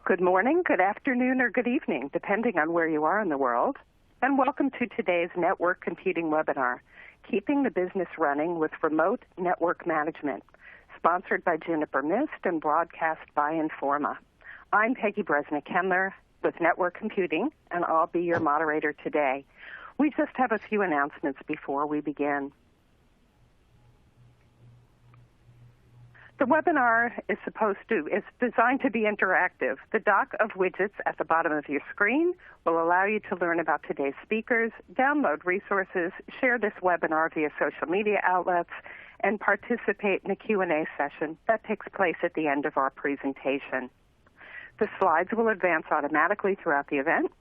Good morning, good afternoon, or good evening, depending on where you are in the world. And welcome to today's Network Computing webinar, Keeping the Business Running with Remote Network Management, sponsored by Juniper Mist and broadcast by Informa. I'm Peggy Bresnik-Kendler with Network Computing, and I'll be your moderator today. We just have a few announcements before we begin. The webinar is designed to be interactive. The dock of widgets at the bottom of your screen will allow you to learn about today's speakers, download resources, share this webinar via social media outlets, and participate in a Q&A session that takes place at the end of our presentation. The slides will advance automatically throughout the event.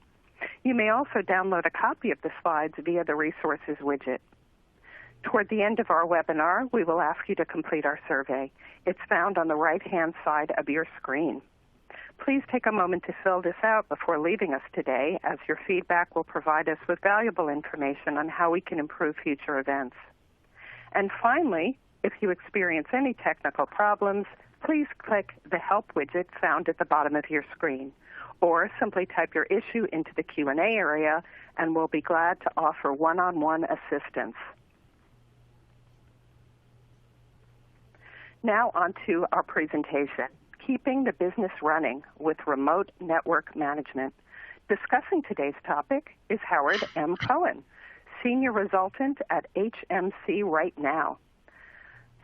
You may also download a copy of the slides via the resources widget. Toward the end of our webinar, we will ask you to complete our survey. It's found on the right-hand side of your screen. Please take a moment to fill this out before leaving us today, as your feedback will provide us with valuable information on how we can improve future events. And finally, if you experience any technical problems, please click the Help widget found at the bottom of your screen, or simply type your issue into the Q&A area, and we'll be glad to offer one-on-one assistance. Now on to our presentation, Keeping the Business Running with Remote Network Management. Discussing today's topic is Howard M. Cohen, Senior Resultant at HMC Right Now.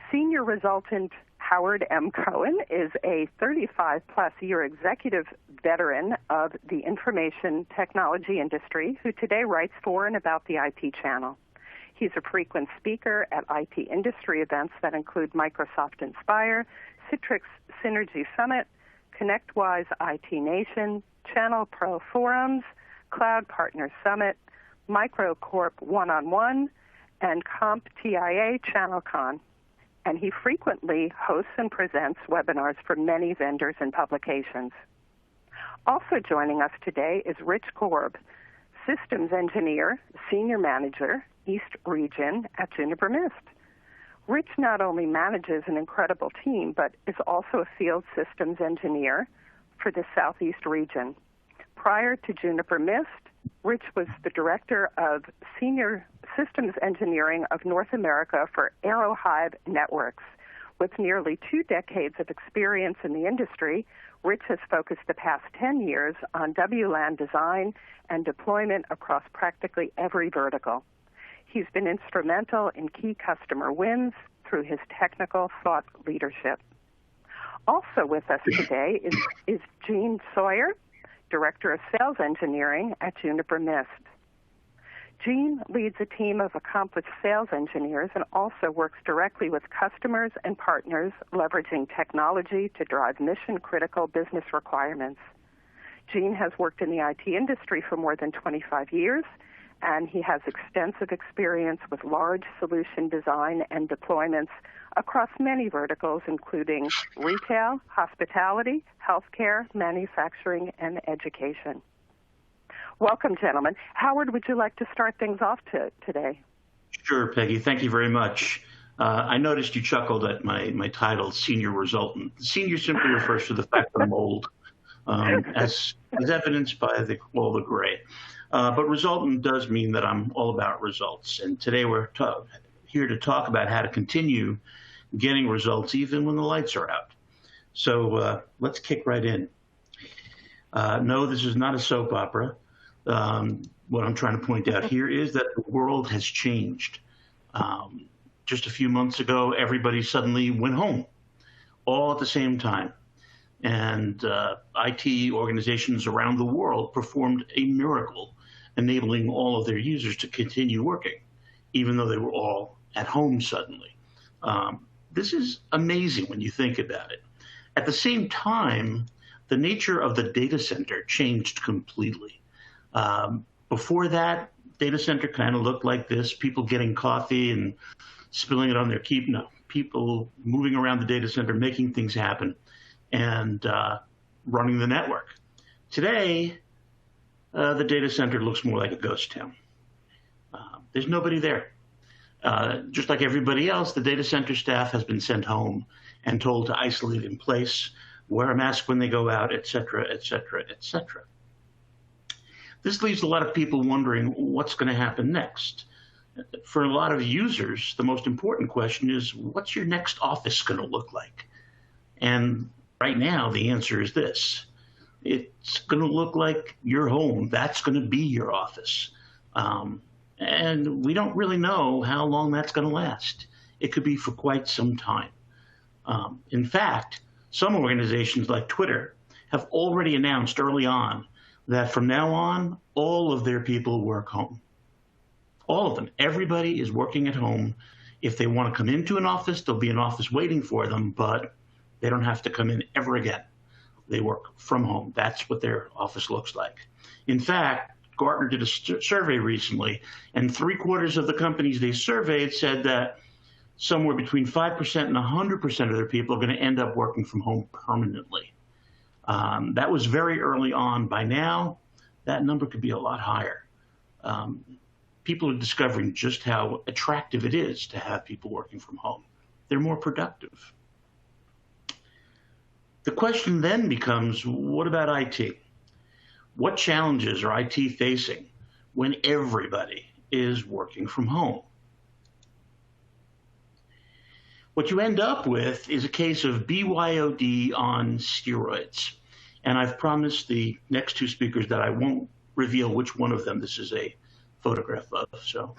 Senior Resultant Howard M. Cohen is a 35-plus year executive veteran of the information technology industry who today writes for and about the IT channel. He's a frequent speaker at IT industry events that include Microsoft Inspire, Citrix Synergy Summit, ConnectWise IT Nation, Channel Pro Forums, Cloud Partner Summit, MicroCorp One-on-One, and CompTIA ChannelCon. And he frequently hosts and presents webinars for many vendors and publications. Also joining us today is Rich Korb, Systems Engineer, Senior Manager, East Region at Juniper Mist. Rich not only manages an incredible team, but is also a field systems engineer for the Southeast region. Prior to Juniper Mist, Rich was the Director of Senior Systems Engineering of North America for Aerohive Networks. With nearly 2 decades of experience in the industry, Rich has focused the past 10 years on WLAN design and deployment across practically every vertical. He's been instrumental in key customer wins through his technical thought leadership. Also with us today is Gene Sawyer, Director of Sales Engineering at Juniper Mist. Gene leads a team of accomplished sales engineers and also works directly with customers and partners, leveraging technology to drive mission-critical business requirements. Gene has worked in the IT industry for more than 25 years, and he has extensive experience with large solution design and deployments across many verticals, including retail, hospitality, healthcare, manufacturing, and education. Welcome, gentlemen. Howard, would you like to start things off today? Sure, Peggy. Thank you very much. I noticed you chuckled at my title, Senior Resultant. Senior simply refers to the fact I'm old, as evidenced by all the gray. But resultant does mean that I'm all about results. And today we're here to talk about how to continue getting results even when the lights are out. So let's kick right in. No, this is not a soap opera. What I'm trying to point out here is that the world has changed. Just a few months ago, everybody suddenly went home, all at the same time. And IT organizations around the world performed a miracle, enabling all of their users to continue working, even though they were all at home suddenly. This is amazing when you think about it. At the same time, the nature of the data center changed completely. Before that, data center kind of looked like this, people getting coffee and spilling it on their keyboard. No, people moving around the data center, making things happen, and running the network. Today, the data center looks more like a ghost town. There's nobody there. Just like everybody else, the data center staff has been sent home and told to isolate in place wear a mask when they go out, et cetera, et cetera, et cetera. This leaves a lot of people wondering what's going to happen next. For a lot of users, the most important question is, what's your next office going to look like? And right now, the answer is this. It's going to look like your home. That's going to be your office. And we don't really know how long that's going to last. It could be for quite some time. In fact, some organizations like Twitter have already announced early on that from now on, all of their people work home. All of them. Everybody is working at home. If they want to come into an office, there'll be an office waiting for them, but they don't have to come in ever again. They work from home. That's what their office looks like. In fact, Gartner did a survey recently, and 3/4 of the companies they surveyed said that somewhere between 5% and 100% of their people are going to end up working from home permanently. That was very early on. By now, that number could be a lot higher. People are discovering just how attractive it is to have people working from home. They're more productive. The question then becomes, what about IT? What challenges are IT facing when everybody is working from home? What you end up with is a case of BYOD on steroids. And I've promised the next two speakers that I won't reveal which one of them this is a photograph of, so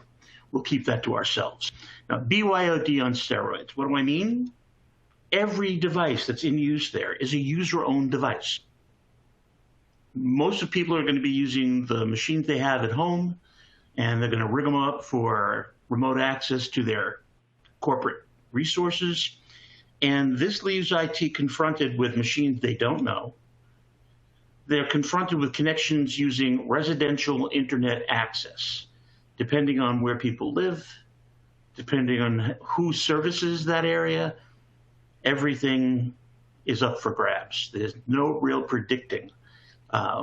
we'll keep that to ourselves. Now, BYOD on steroids, what do I mean? Every device that's in use there is a user-owned device. Most of people are going to be using the machines they have at home, and they're going to rig them up for remote access to their corporate resources. And this leaves IT confronted with machines they don't know. They're confronted with connections using residential internet access, depending on where people live, depending on who services that area. Everything is up for grabs. There's no real predicting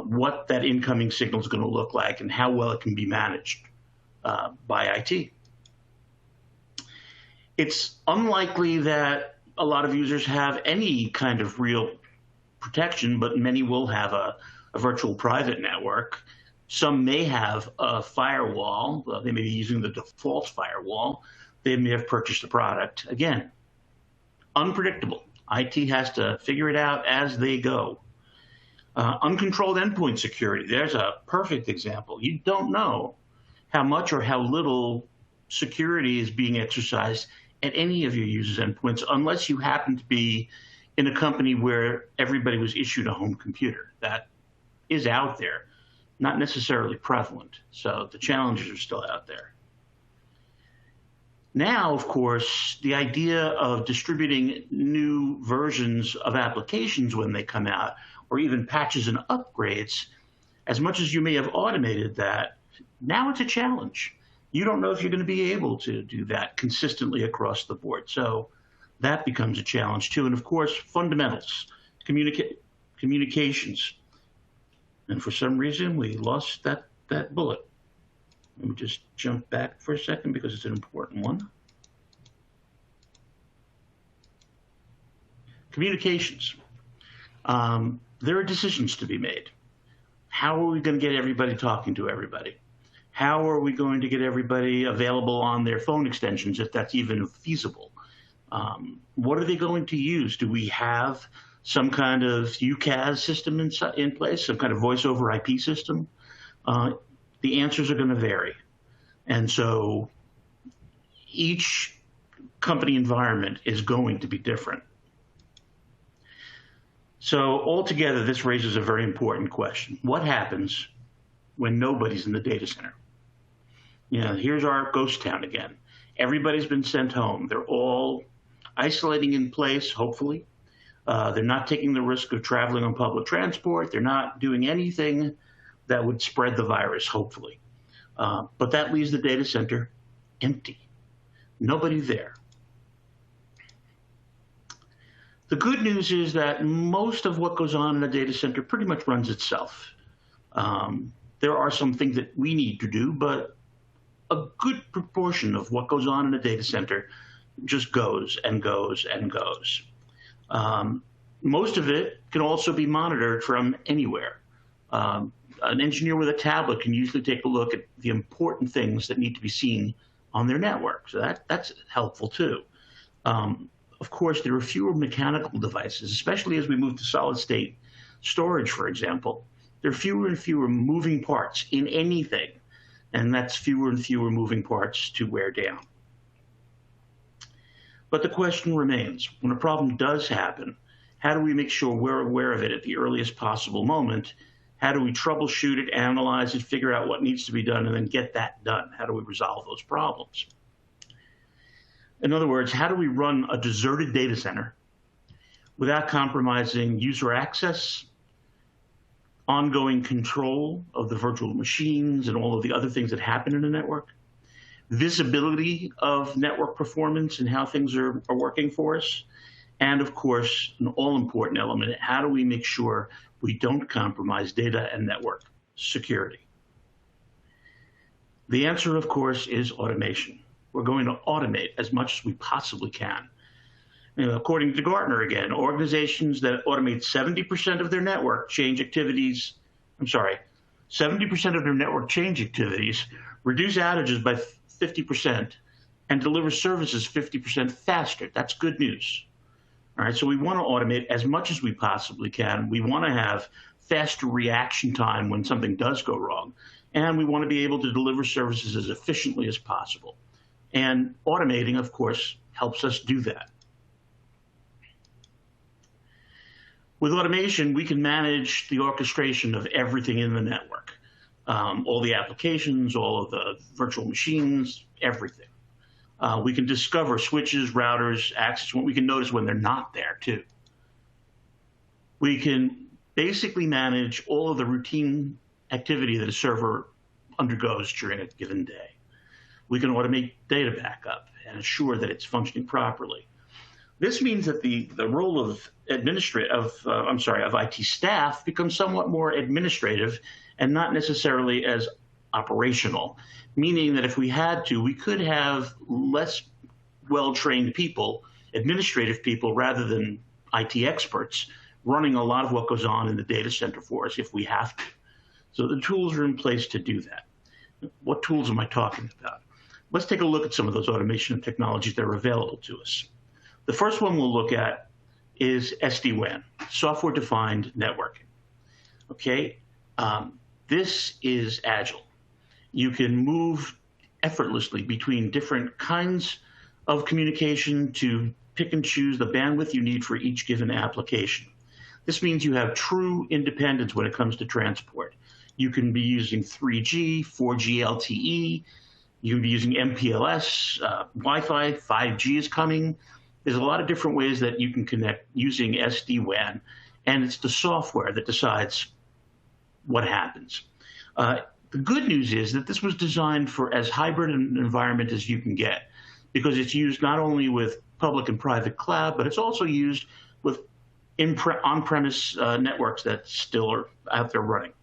what that incoming signal is going to look like and how well it can be managed by IT. It's unlikely that a lot of users have any kind of real protection, but many will have a virtual private network. Some may have a firewall. They may be using the default firewall. They may have purchased a product. Again, unpredictable. IT has to figure it out as they go. Uncontrolled endpoint security. There's a perfect example. You don't know how much or how little security is being exercised at any of your users' endpoints unless you happen to be in a company where everybody was issued a home computer. That is out there, not necessarily prevalent. So the challenges are still out there. Now, of course, the idea of distributing new versions of applications when they come out, or even patches and upgrades, as much as you may have automated that, now it's a challenge. You don't know if you're going to be able to do that consistently across the board. So that becomes a challenge too. And of course, fundamentals, communications. And for some reason, we lost that bullet. Let me just jump back for a second because it's an important one. Communications. There are decisions to be made. How are we going to get everybody talking to everybody? How are we going to get everybody available on their phone extensions, if that's even feasible? What are they going to use? Do we have some kind of UCaaS system in place, some kind of voice over IP system? The answers are going to vary. And so each company environment is going to be different. So altogether, this raises a very important question. What happens when nobody's in the data center? You know, here's our ghost town again. Everybody's been sent home. They're all isolating in place, hopefully. They're not taking the risk of traveling on public transport. They're not doing anything that would spread the virus, hopefully. But that leaves the data center empty. Nobody there. The good news is that most of what goes on in a data center pretty much runs itself. There are some things that we need to do, but a good proportion of what goes on in a data center just goes and goes and goes. Most of it can also be monitored from anywhere. An engineer with a tablet can usually take a look at the important things that need to be seen on their network. So that's helpful too. Of course, there are fewer mechanical devices, especially as we move to solid state storage, for example. There are fewer and fewer moving parts in anything, and that's fewer and fewer moving parts to wear down. But the question remains, when a problem does happen, how do we make sure we're aware of it at the earliest possible moment? How do we troubleshoot it, analyze it, figure out what needs to be done, and then get that done? How do we resolve those problems? In other words, how do we run a deserted data center without compromising user access, ongoing control of the virtual machines and all of the other things that happen in a network, visibility of network performance and how things are working for us, and of course, an all-important element, how do we make sure we don't compromise data and network security? The answer, of course, is automation. We're going to automate as much as we possibly can. According to Gartner again, organizations that automate 70% of their network change activities, 70% of their network change activities, reduce outages by 50%, and deliver services 50% faster. That's good news. All right, so we want to automate as much as we possibly can. We want to have faster reaction time when something does go wrong, and we want to be able to deliver services as efficiently as possible. And automating, of course, helps us do that. With automation, we can manage the orchestration of everything in the network, all the applications, all of the virtual machines, everything. We can discover switches, routers, access. We can notice when they're not there, too. We can basically manage all of the routine activity that a server undergoes during a given day. We can automate data backup and ensure that it's functioning properly. This means that the role of IT staff becomes somewhat more administrative and not necessarily as operational, meaning that if we had to, we could have less well-trained people, administrative people, rather than IT experts, running a lot of what goes on in the data center for us if we have to. So the tools are in place to do that. What tools am I talking about? Let's take a look at some of those automation technologies that are available to us. The first one we'll look at is SD-WAN, software-defined networking. Okay, this is agile. You can move effortlessly between different kinds of communication to pick and choose the bandwidth you need for each given application. This means you have true independence when it comes to transport. You can be using 3G, 4G LTE, you can be using MPLS, Wi-Fi, 5G is coming. There's a lot of different ways that you can connect using SD-WAN, and it's the software that decides what happens. The good news is that this was designed for as hybrid an environment as you can get, because it's used not only with public and private cloud, but it's also used with on-premise networks that still are out there running.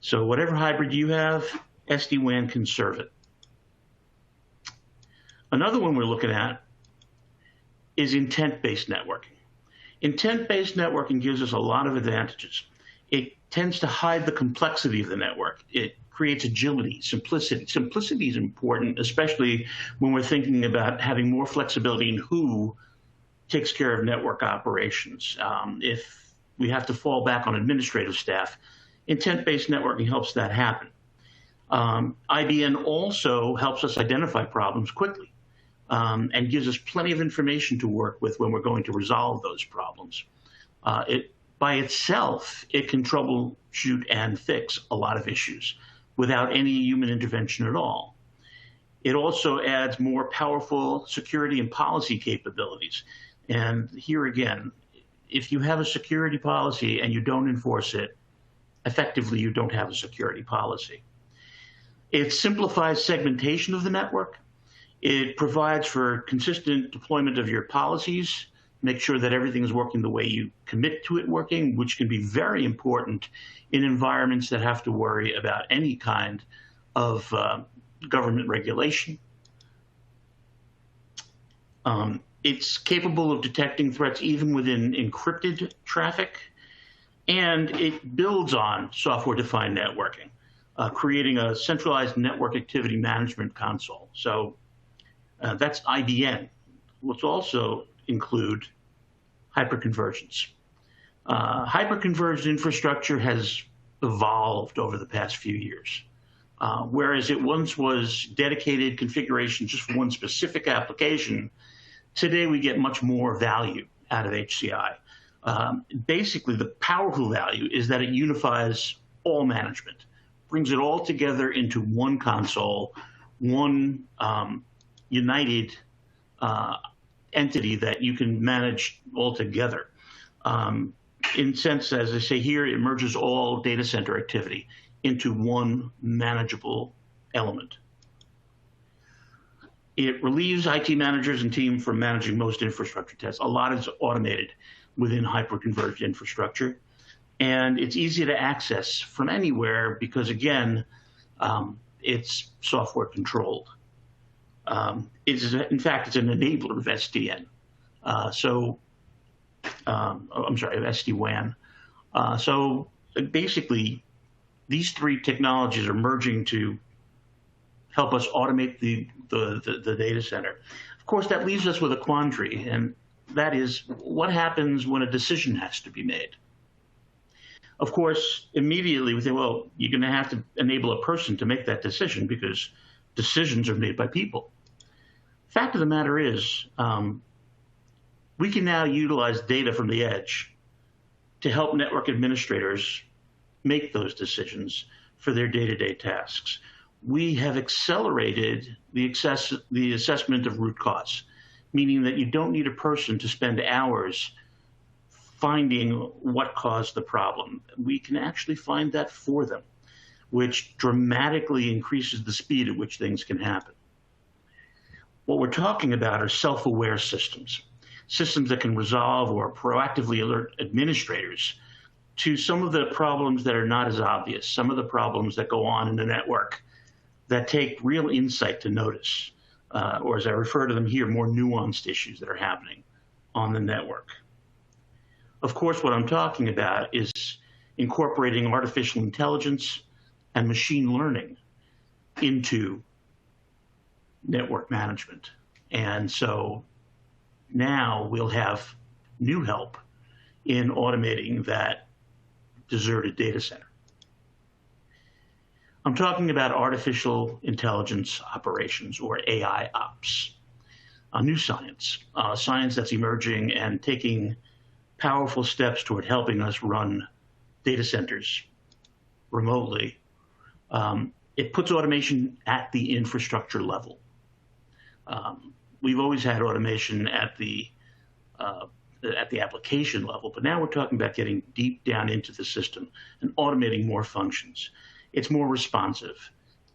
So whatever hybrid you have, SD-WAN can serve it. Another one we're looking at is intent-based networking. Intent-based networking gives us a lot of advantages. It tends to hide the complexity of the network. It creates agility, simplicity. Simplicity is important, especially when we're thinking about having more flexibility in who takes care of network operations. If we have to fall back on administrative staff, intent-based networking helps that happen. IBN also helps us identify problems quickly and gives us plenty of information to work with when we're going to resolve those problems. By itself, it can troubleshoot and fix a lot of issues without any human intervention at all. It also adds more powerful security and policy capabilities. And here again, if you have a security policy and you don't enforce it, effectively you don't have a security policy. It simplifies segmentation of the network. It provides for consistent deployment of your policies, make sure that everything is working the way you commit to it working, which can be very important in environments that have to worry about any kind of government regulation. It's capable of detecting threats even within encrypted traffic, and it builds on software-defined networking, creating a centralized network activity management console. So that's IDN. Let's also include hyperconvergence. Hyperconverged infrastructure has evolved over the past few years. Whereas it once was dedicated configuration just for one specific application, today we get much more value out of HCI. Basically, the powerful value is that it unifies all management, brings it all together into one console, one united entity that you can manage all together. In sense, as I say here, it merges all data center activity into one manageable element. It relieves IT managers and team from managing most infrastructure tests. A lot is automated within hyperconverged infrastructure, and it's easy to access from anywhere because, again, it's software controlled. In fact, it's an enabler of SDN. I'm sorry, of SD-WAN. So basically, these three technologies are merging to help us automate the data center. Of course, that leaves us with a quandary, and that is what happens when a decision has to be made. Of course, immediately we think, well, you're going to have to enable a person to make that decision because decisions are made by people. Fact of the matter is, we can now utilize data from the edge to help network administrators make those decisions for their day-to-day tasks. We have accelerated the assessment of root cause, meaning that you don't need a person to spend hours finding what caused the problem. We can actually find that for them, which dramatically increases the speed at which things can happen. What we're talking about are self-aware systems, systems that can resolve or proactively alert administrators to some of the problems that are not as obvious, some of the problems that go on in the network that take real insight to notice, or as I refer to them here, more nuanced issues that are happening on the network. Of course, what I'm talking about is incorporating artificial intelligence and machine learning into network management. And so now we'll have new help in automating that deserted data center. I'm talking about artificial intelligence operations, or AI ops, a new science, science that's emerging and taking powerful steps toward helping us run data centers remotely. It puts automation at the infrastructure level. We've always had automation at the application level, but now we're talking about getting deep down into the system and automating more functions. It's more responsive.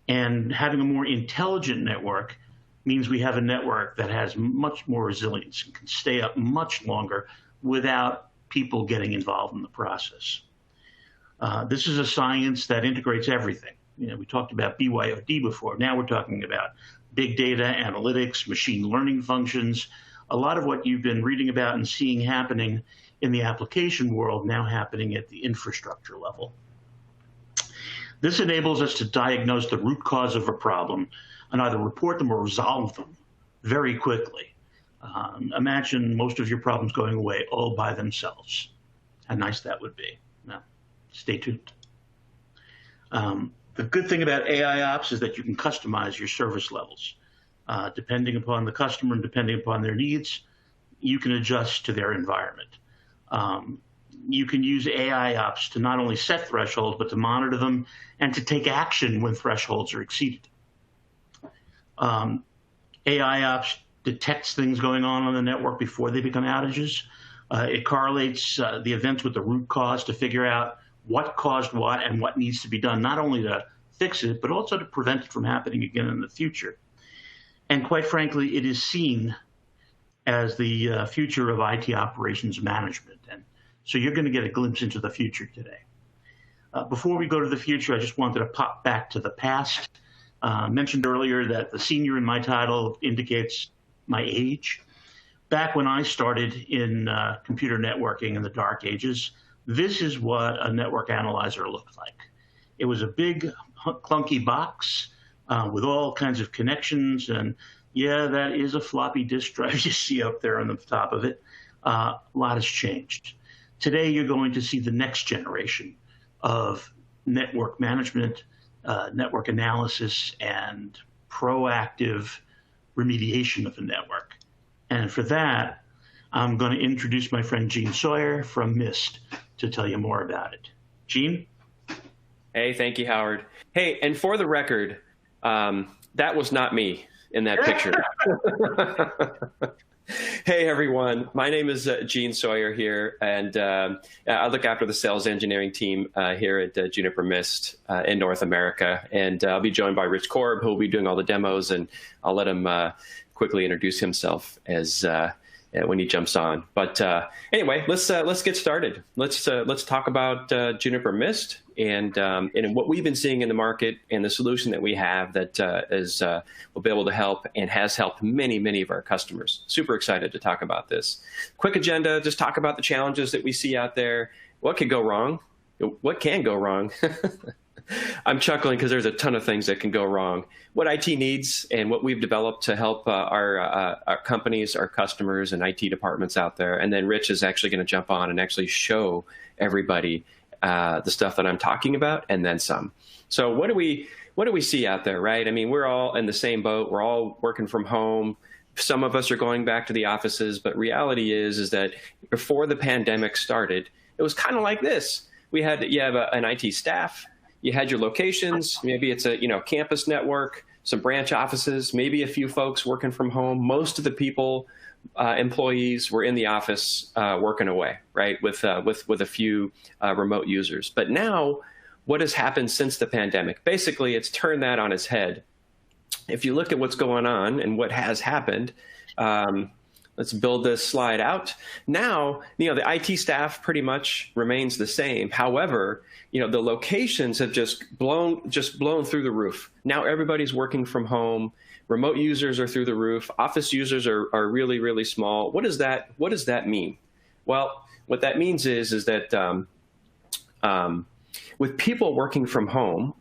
And having a more intelligent network means we have a network that has much more resilience and can stay up much longer without people getting involved in the process. This is a science that integrates everything. We talked about BYOD before. Now we're talking about big data, analytics, machine learning functions, a lot of what you've been reading about and seeing happening in the application world now happening at the infrastructure level. This enables us to diagnose the root cause of a problem and either report them or resolve them very quickly. Imagine most of your problems going away all by themselves. How nice that would be. Now, stay tuned. The good thing about AI ops is that you can customize your service levels. Depending upon the customer and depending upon their needs, you can adjust to their environment. You can use AI ops to not only set thresholds, but to monitor them and to take action when thresholds are exceeded. AI ops detects things going on the network before they become outages. It correlates the events with the root cause to figure out what caused what and what needs to be done, not only to fix it, but also to prevent it from happening again in the future. And quite frankly, it is seen as the future of IT operations management. And so you're going to get a glimpse into the future today. Before we go to the future, I just wanted to pop back to the past. Mentioned earlier that the senior in my title indicates my age. back when I started in computer networking in the dark ages, this is what a network analyzer looked like. It was a big, clunky box with all kinds of connections. And yeah, that is a floppy disk drive you see up there on the top of it. A lot has changed. Today, you're going to see the next generation of network management, network analysis, and proactive remediation of the network. And for that, I'm going to introduce my friend Gene Sawyer from Mist to tell you more about it. Gene? Hey, thank you, Howard. Hey, and for the record, that was not me in that picture. Hey, everyone. My name is Gene Sawyer here, and I look after the sales engineering team here at Juniper Mist in North America. And I'll be joined by Rich Korb, who will be doing all the demos, and I'll let him quickly introduce himself as when he jumps on. But anyway, let's get started. Let's talk about Juniper Mist and what we've been seeing in the market and the solution that we have that will be able to help and has helped many of our customers. Super excited to talk about this. Quick agenda, just talk about the challenges that we see out there. What could go wrong? What can go wrong? I'm chuckling because there's a ton of things that can go wrong. What IT needs and what we've developed to help our companies, our customers, and IT departments out there. And then Rich is actually going to jump on and actually show everybody the stuff that I'm talking about, and then some. So what do we see out there, right? I mean, we're all in the same boat. We're all working from home. Some of us are going back to the offices, but reality is that before the pandemic started, it was kind of like this. You have an IT staff. You had your locations. Maybe it's a campus network, some branch offices, maybe a few folks working from home. Most of the people, employees, were in the office working away, right, with a few remote users. But now, what has happened since the pandemic? Basically, it's turned that on its head. If you look at what's going on and what has happened, let's build this slide out. Now, the IT staff pretty much remains the same. However, the locations have just blown through the roof. Now everybody's working from home. Remote users are through the roof. Office users are really small. What does that mean? Well, what that means is that with people working from home,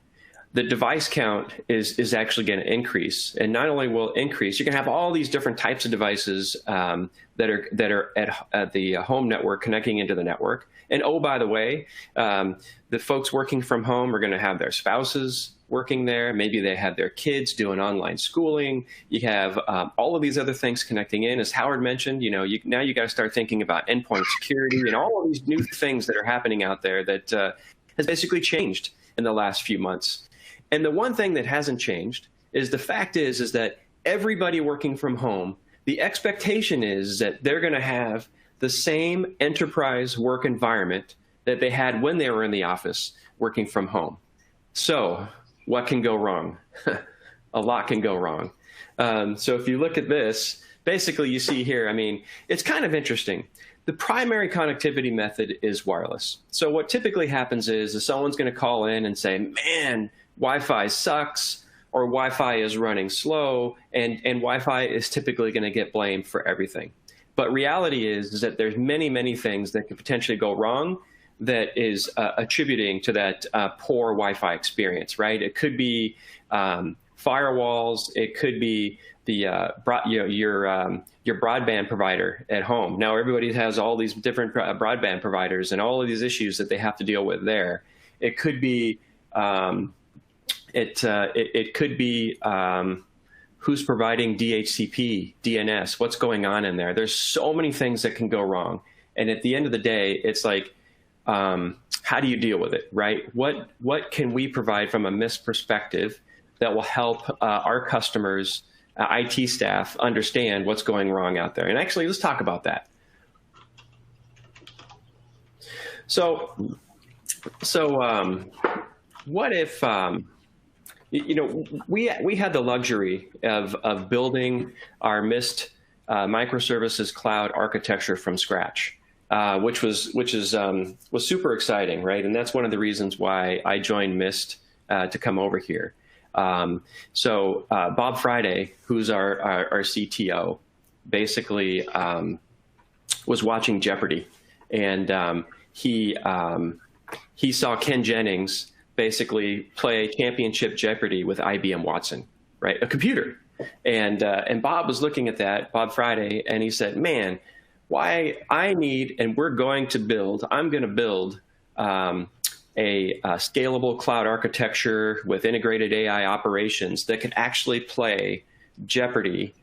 the device count is actually going to increase. And not only will it increase, you're going to have all these different types of devices that are at the home network connecting into the network. And oh, by the way, the folks working from home are going to have their spouses working there. Maybe they have their kids doing online schooling. You have all of these other things connecting in. As Howard mentioned, now you got to start thinking about endpoint security and all of these new things that are happening out there that has basically changed in the last few months. And the one thing that hasn't changed is the fact is that everybody working from home, the expectation is that they're going to have the same enterprise work environment that they had when they were in the office working from home. So what can go wrong? A lot can go wrong. So if you look at this, basically you see here, I mean, it's kind of interesting. The primary connectivity method is wireless. So what typically happens is someone's going to call in and say, man, Wi-Fi sucks, or Wi-Fi is running slow, and Wi-Fi is typically going to get blamed for everything. But reality is that there's many things that could potentially go wrong that is attributing to that poor Wi-Fi experience, right? It could be firewalls. It could be your broadband provider at home. Now everybody has all these different broadband providers and all of these issues that they have to deal with there. It could be it could be who's providing DHCP, DNS, what's going on in there. There's so many things that can go wrong. And at the end of the day, it's like, how do you deal with it, right? What can we provide from a Mist perspective that will help our customers, IT staff, understand what's going wrong out there? And actually, let's talk about that. So what if, we had the luxury of building our Mist microservices cloud architecture from scratch, which was super exciting, right? And that's one of the reasons why I joined Mist to come over here. So Bob Friday, who's our CTO, basically was watching Jeopardy, and he saw Ken Jennings basically play championship Jeopardy with IBM Watson, right? A computer. And Bob was looking at that, Bob Friday, and he said, man, I'm going to build a scalable cloud architecture with integrated AI operations that can actually play Jeopardy,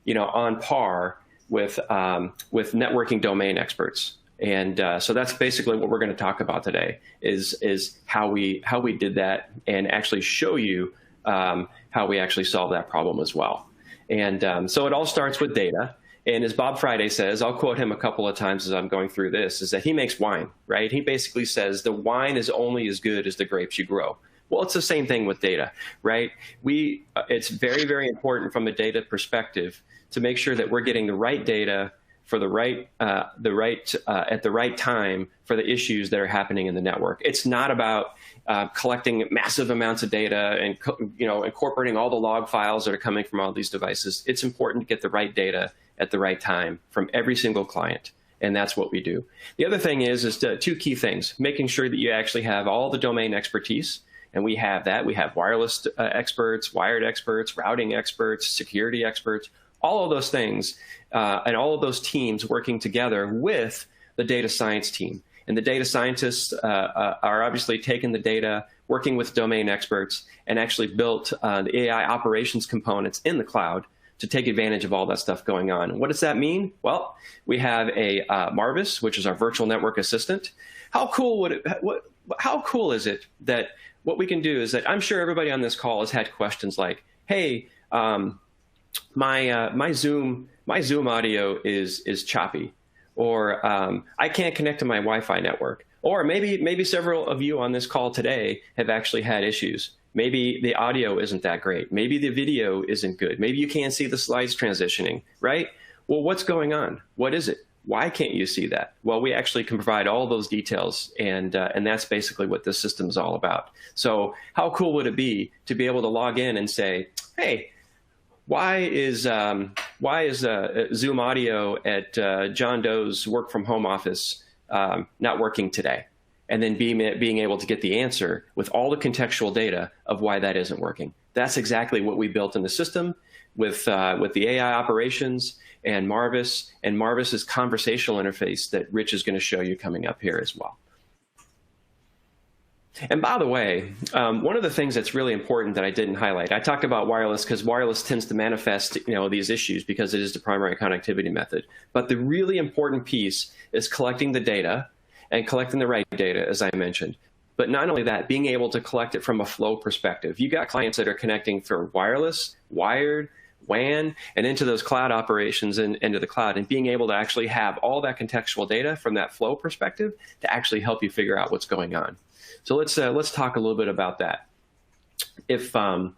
on par with networking domain experts. And so that's basically what we're going to talk about today is how we did that and actually show you how we actually solve that problem as well. And so it all starts with data. And as Bob Friday says, I'll quote him a couple of times as I'm going through this, is that he makes wine, right? He basically says the wine is only as good as the grapes you grow. Well, it's the same thing with data, right? It's very, very important from a data perspective to make sure that we're getting the right data for at the right time for the issues that are happening in the network. It's not about collecting massive amounts of data and incorporating all the log files that are coming from all these devices. It's important to get the right data at the right time from every single client, and that's what we do. The other thing is two key things: making sure that you actually have all the domain expertise, and we have that. We have wireless experts, wired experts, routing experts, security experts, all of those things, and all of those teams working together with the data science team. And the data scientists are obviously taking the data, working with domain experts, and actually built the AI operations components in the cloud to take advantage of all that stuff going on. What does that mean? Well, we have a Marvis, which is our virtual network assistant. How cool is it that what we can do is that I'm sure everybody on this call has had questions like, hey, my Zoom audio is choppy, or I can't connect to my Wi-Fi network, or maybe several of you on this call today have actually had issues. Maybe the audio isn't that great. Maybe the video isn't good. Maybe you can't see the slides transitioning, right? Well, what's going on? What is it? Why can't you see that? Well, we actually can provide all those details, and that's basically what this system is all about. So how cool would it be to be able to log in and say, hey, why is Zoom audio at John Doe's work from home office not working today? And then being able to get the answer with all the contextual data of why that isn't working. That's exactly what we built in the system with the AI operations and Marvis's conversational interface that Rich is going to show you coming up here as well. And by the way, one of the things that's really important that I didn't highlight, I talked about wireless because wireless tends to manifest these issues because it is the primary connectivity method. But the really important piece is collecting the data and collecting the right data, as I mentioned. But not only that, being able to collect it from a flow perspective. You got clients that are connecting through wireless, wired, WAN, and into those cloud operations and into the cloud, and being able to actually have all that contextual data from that flow perspective to actually help you figure out what's going on. So let's talk a little bit about that. If I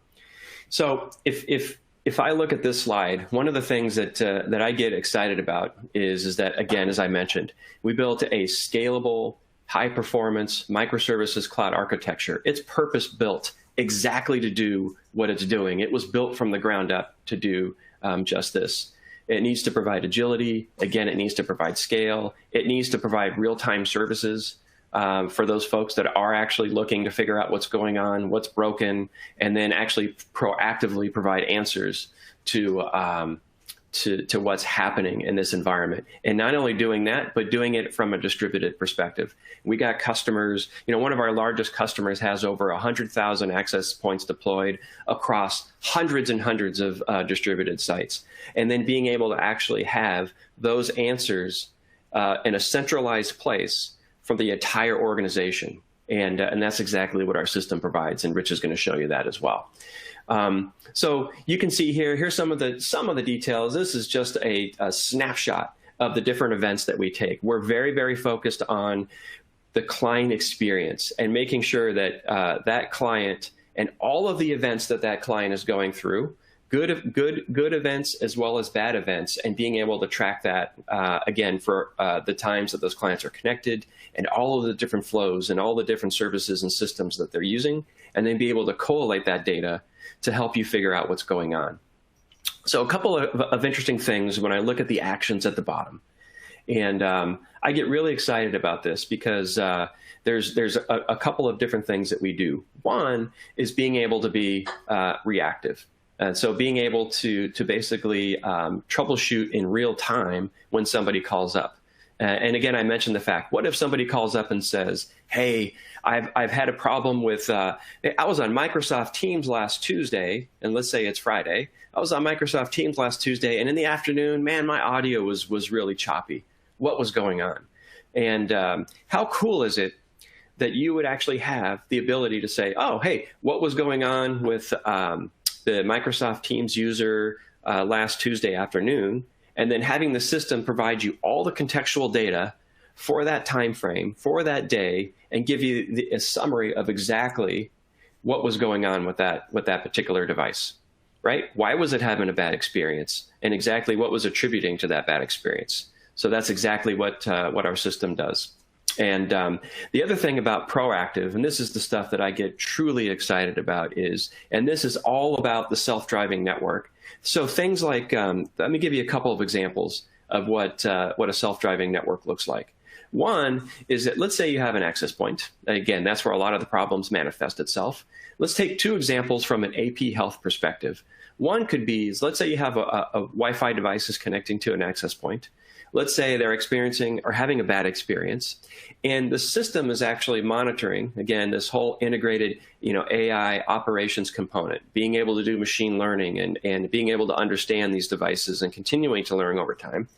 look at this slide, one of the things that I get excited about is that, again, as I mentioned, we built a scalable, high-performance microservices cloud architecture. It's purpose-built exactly to do what it's doing. It was built from the ground up to do just this. It needs to provide agility. Again, it needs to provide scale. It needs to provide real-time services for those folks that are actually looking to figure out what's going on, what's broken, and then actually proactively provide answers to what's happening in this environment. And not only doing that, but doing it from a distributed perspective. We got customers, one of our largest customers has over 100,000 access points deployed across hundreds and hundreds of distributed sites. And then being able to actually have those answers in a centralized place from the entire organization. And that's exactly what our system provides. And Rich is going to show you that as well. So you can see here's some of the details. This is just a snapshot of the different events that we take. We're very, very focused on the client experience and making sure that that client and all of the events that client is going through, good events as well as bad events, and being able to track that again for the times that those clients are connected and all of the different flows and all the different services and systems that they're using, and then be able to collate that data to help you figure out what's going on. So a couple of interesting things when I look at the actions at the bottom. And I get really excited about this because there's a couple of different things that we do. One is being able to be reactive. And so being able to basically troubleshoot in real time when somebody calls up. And again, I mentioned the fact, what if somebody calls up and says, hey, I've had a problem with, I was on Microsoft Teams last Tuesday, and let's say it's Friday. I was on Microsoft Teams last Tuesday, and in the afternoon, man, my audio was really choppy. What was going on? And how cool is it that you would actually have the ability to say, oh, hey, what was going on with the Microsoft Teams user last Tuesday afternoon? And then having the system provide you all the contextual data for that time frame, for that day, and give you a summary of exactly what was going on with that particular device, right? Why was it having a bad experience, and exactly what was attributing to that bad experience? So that's exactly what our system does. And the other thing about proactive, and this is the stuff that I get truly excited about, and this is all about the self-driving network. So things like, let me give you a couple of examples of what a self-driving network looks like. One is that, let's say you have an access point. Again, that's where a lot of the problems manifest itself. Let's take two examples from an AP health perspective. One could be, let's say you have a Wi-Fi device is connecting to an access point. Let's say they're experiencing or having a bad experience, and the system is actually monitoring, again, this whole integrated, AI operations component, being able to do machine learning and being able to understand these devices and continuing to learn over time.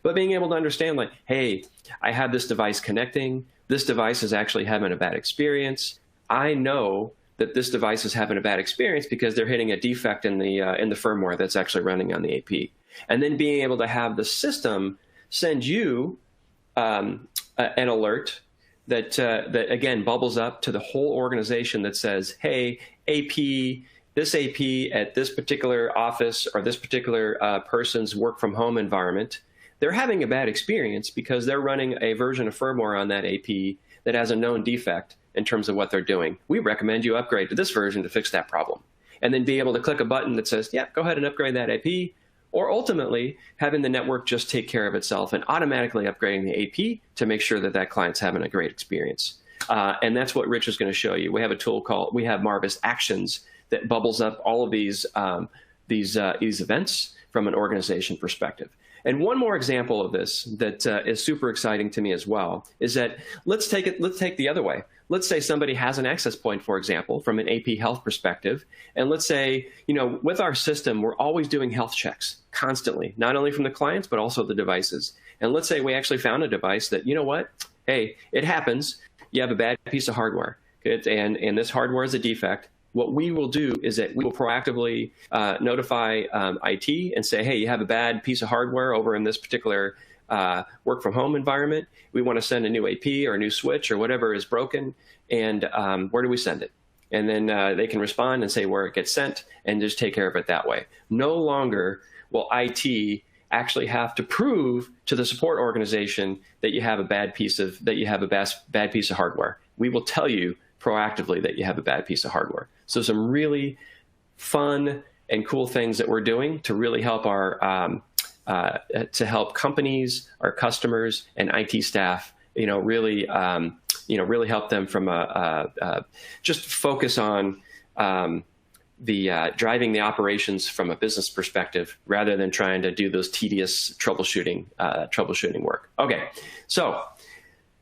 But being able to understand, like, hey, I have this device connecting. This device is actually having a bad experience. I know that this device is having a bad experience because they're hitting a defect in the firmware that's actually running on the AP. And then being able to have the system send you an alert that again bubbles up to the whole organization that says, hey, this AP at this particular office or this particular person's work from home environment, they're having a bad experience because they're running a version of firmware on that AP that has a known defect in terms of what they're doing. We recommend you upgrade to this version to fix that problem. And then be able to click a button that says, yeah, go ahead and upgrade that AP. Or ultimately having the network just take care of itself and automatically upgrading the AP to make sure that client's having a great experience. And that's what Rich is going to show you. We have a tool we have Marvis Actions that bubbles up all of these events from an organization perspective. And one more example of this that is super exciting to me as well is that let's take the other way. Let's say somebody has an access point, for example, from an AP health perspective. And let's say, with our system, we're always doing health checks constantly, not only from the clients, but also the devices. And let's say we actually found a device that, hey, it happens. You have a bad piece of hardware, and this hardware is a defect. What we will do is that we will proactively notify IT and say, hey, you have a bad piece of hardware over in this particular work from home environment. We want to send a new AP or a new switch or whatever is broken. And where do we send it? And then they can respond and say where it gets sent and just take care of it that way. No longer will IT actually have to prove to the support organization that you have a bad piece of hardware. We will tell you proactively that you have a bad piece of hardware. So some really fun and cool things that we're doing to really help to help companies, our customers, and IT staff, really help them from just focus on driving the operations from a business perspective rather than trying to do those tedious troubleshooting work. Okay, so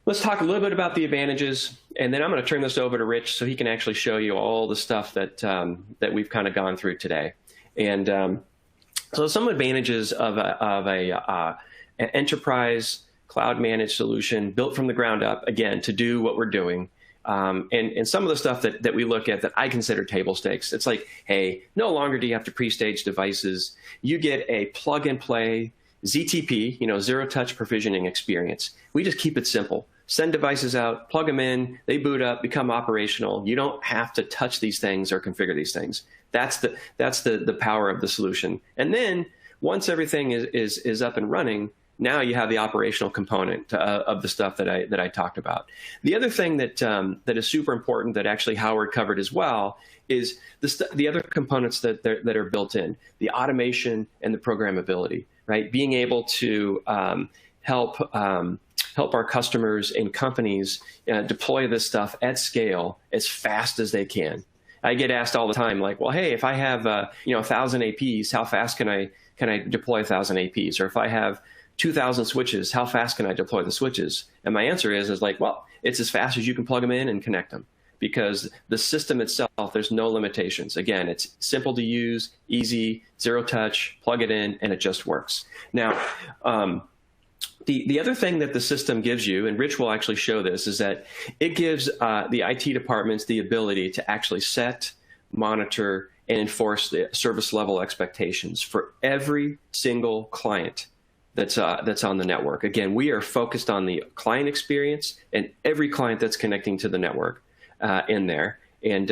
let's talk a little bit about the advantages, and then I'm going to turn this over to Rich so he can actually show you all the stuff that we've kind of gone through today. And so some advantages of an enterprise cloud managed solution built from the ground up, again, to do what we're doing. And some of the stuff that we look at that I consider table stakes. It's like, hey, no longer do you have to pre-stage devices. You get a plug and play ZTP, zero touch provisioning experience. We just keep it simple. Send devices out, plug them in, they boot up, become operational. You don't have to touch these things or configure these things. That's the power of the solution. And then once everything is up and running, now you have the operational component of the stuff that I talked about. The other thing that that is super important that actually Howard covered as well is the other components that are built in, the automation and the programmability, right? Being able to help our customers and companies deploy this stuff at scale as fast as they can. I get asked all the time, like, well, hey, if I have 1,000 APs, how fast can I deploy 1,000 APs? Or if I have 2,000 switches, how fast can I deploy the switches? And my answer is like, well, it's as fast as you can plug them in and connect them, because the system itself, there's no limitations. Again, it's simple to use, easy, zero touch, plug it in, and it just works. Now, the other thing that the system gives you, and Rich will actually show this, is that it gives the IT departments the ability to actually set, monitor, and enforce the service level expectations for every single client that's on the network. Again, we are focused on the client experience and every client that's connecting to the network in there. And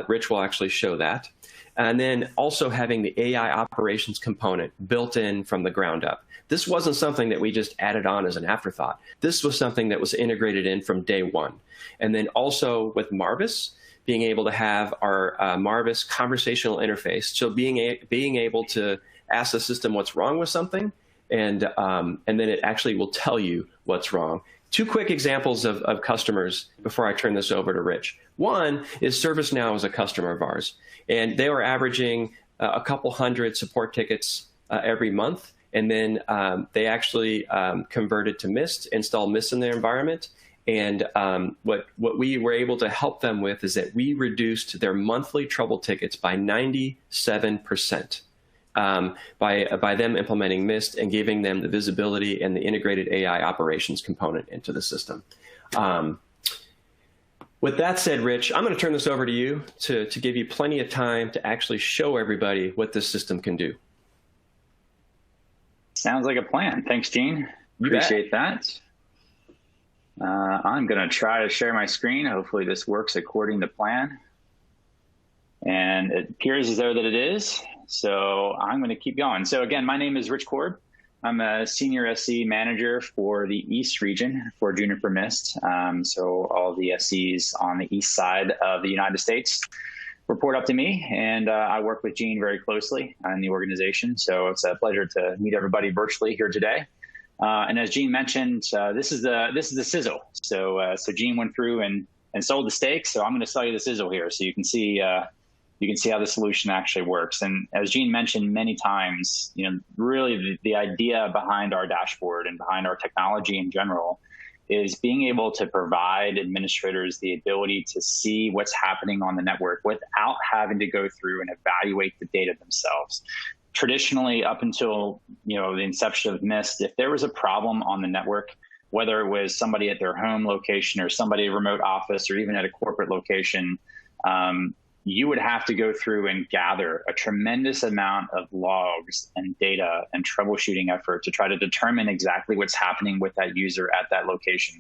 Rich will actually show that. And then also having the AI operations component built in from the ground up. This wasn't something that we just added on as an afterthought. This was something that was integrated in from day one. And then also with Marvis, being able to have our Marvis conversational interface. So being able to ask the system what's wrong with something, and then it actually will tell you what's wrong. Two quick examples of customers before I turn this over to Rich. One is ServiceNow is a customer of ours, and they were averaging a couple hundred support tickets every month. And then they actually converted to Mist, installed Mist in their environment. And what we were able to help them with is that we reduced their monthly trouble tickets by 97% by them implementing Mist and giving them the visibility and the integrated AI operations component into the system. With that said, Rich, I'm going to turn this over to you to give you plenty of time to actually show everybody what this system can do. Sounds like a plan. Thanks, Gene. Appreciate that. I'm going to try to share my screen. Hopefully this works according to plan. And it appears as though that it is. So I'm going to keep going. So again, my name is Rich Korb. I'm a senior SC manager for the East region for Juniper Mist. So all the SCs on the east side of the United States report up to me, and I work with Gene very closely in the organization. So it's a pleasure to meet everybody virtually here today. And as Gene mentioned, this is the sizzle. So Gene went through and sold the steak. So I'm going to sell you the sizzle here, so you can see how the solution actually works. And as Gene mentioned many times, really the idea behind our dashboard and behind our technology in general is being able to provide administrators the ability to see what's happening on the network without having to go through and evaluate the data themselves. Traditionally, up until the inception of Mist, if there was a problem on the network, whether it was somebody at their home location or somebody at a remote office or even at a corporate location, you would have to go through and gather a tremendous amount of logs and data and troubleshooting effort to try to determine exactly what's happening with that user at that location.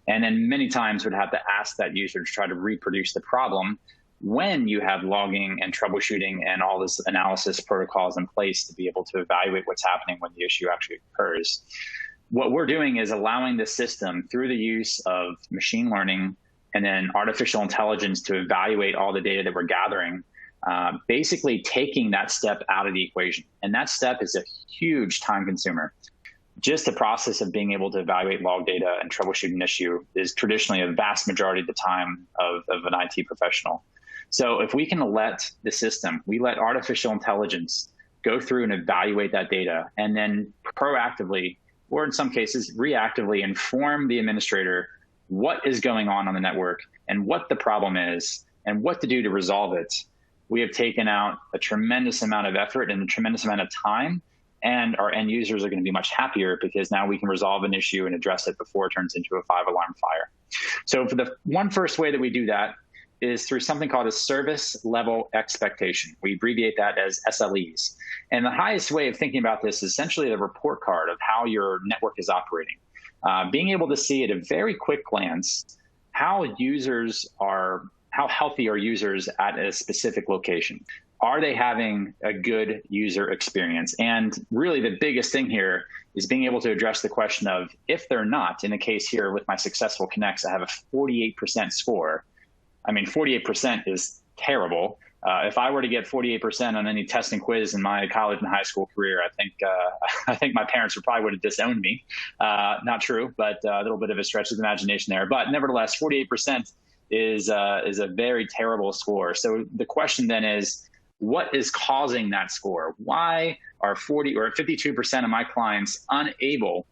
And then many times would have to ask that user to try to reproduce the problem when you have logging and troubleshooting and all this analysis protocols in place to be able to evaluate what's happening when the issue actually occurs. What we're doing is allowing the system, through the use of machine learning and then artificial intelligence, to evaluate all the data that we're gathering, basically taking that step out of the equation. And that step is a huge time consumer. Just the process of being able to evaluate log data and troubleshoot an issue is traditionally a vast majority of the time of an IT professional. So if we can let the system, we let artificial intelligence go through and evaluate that data, and then proactively, or in some cases reactively, inform the administrator what is going on the network and what the problem is and what to do to resolve it, we have taken out a tremendous amount of effort and a tremendous amount of time, and our end users are going to be much happier because now we can resolve an issue and address it before it turns into a 5-alarm fire. So for the first way that we do that is through something called a service level expectation. We abbreviate that as SLEs. And the highest way of thinking about this is essentially the report card of how your network is operating. Being able to see at a very quick glance how healthy are users at a specific location. Are they having a good user experience? And really the biggest thing here is being able to address the question of, if they're not, in the case here with my successful connects, I have a 48% score. I mean, 48% is terrible. If I were to get 48% on any test and quiz in my college and high school career, I think my parents would have disowned me. Not true, but a little bit of a stretch of the imagination there. But nevertheless, 48% is a very terrible score. So the question then is, what is causing that score? Why are 40 or 52% of my clients unable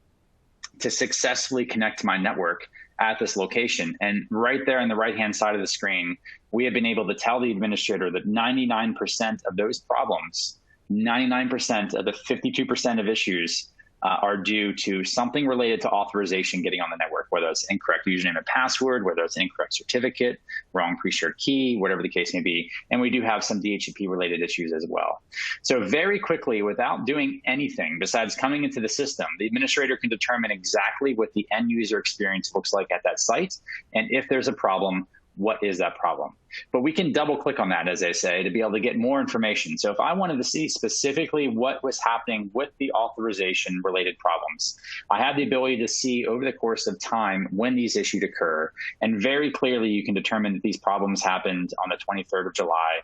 to successfully connect to my network at this location? And right there on the right-hand side of the screen, we have been able to tell the administrator that 99% of those problems, 99% of the 52% of issues are due to something related to authorization getting on the network, whether it's incorrect username and password, whether it's incorrect certificate, wrong pre-shared key, whatever the case may be. And we do have some DHCP related issues as well. So very quickly, without doing anything besides coming into the system, the administrator can determine exactly what the end user experience looks like at that site. And if there's a problem, what is that problem? But we can double click on that, as I say, to be able to get more information. So if I wanted to see specifically what was happening with the authorization related problems, I have the ability to see over the course of time when these issues occur. And very clearly, you can determine that these problems happened on the 23rd of July,